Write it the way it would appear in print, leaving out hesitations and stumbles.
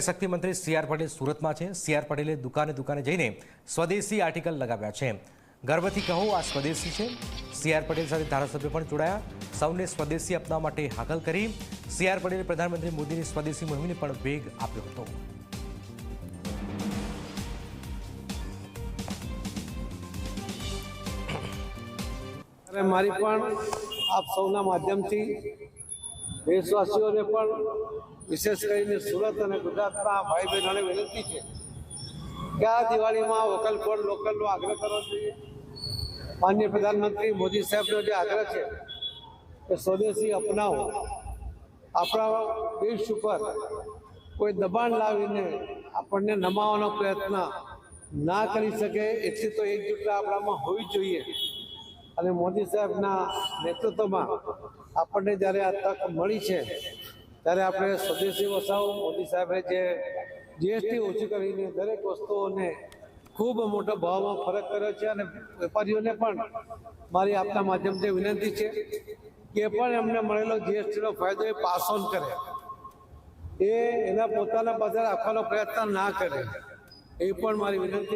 શક્તિ મંત્રી સી.આર. પટેલ સુરતમાં છે। સી.આર. પટેલે દુકાને જઈને સ્વદેશી આર્ટિકલ લગાવ્યા છે। ગર્વથી કહો આ સ્વદેશી છે। સી.આર. પટેલ સાથે ધારાસભ્ય પણ જોડાયા। સૌને સ્વદેશી અપનાવવા માટે હાકલ કરી। સી.આર. પટેલે પ્રધાનમંત્રી મોદીની સ્વદેશી મુહિમને પણ વેગ આપ્યો હતો। મારી પણ આપ સૌના માધ્યમથી દેશવાસીઓને પણ વિશેષ કરીને સુરત અને ગુજરાતના ભાઈ બહેનોને વિનંતી છે કે આ દિવાળીમાં વોકલ ફોર લોકલનો આગ્રહ કરવો જોઈએ। માનનીય પ્રધાનમંત્રી મોદી સાહેબનો જે આગ્રહ છે કે સ્વદેશી અપનાવો, આપણા દેશ ઉપર કોઈ દબાણ લાવીને આપણને નમાવવાનો પ્રયત્ન ના કરી શકે એટલી તો એકજૂટતા આપણામાં હોવી જોઈએ। અને મોદી સાહેબના નેતૃત્વમાં આપણને જ્યારે આ તક મળી છે ત્યારે આપણે સ્વદેશી વસાવો। મોદી સાહેબે જે જીએસટી ઓછું કરીને દરેક વસ્તુઓને ખૂબ મોટો ભાવમાં ફરક કર્યો છે અને વેપારીઓને પણ મારી આપના માધ્યમથી વિનંતી છે કે પણ એમને મળેલો જીએસટીનો ફાયદો એ પાસ ઓન કરે, એના પોતાના પાસે રાખવાનો પ્રયત્ન ના કરે, એ પણ મારી વિનંતી।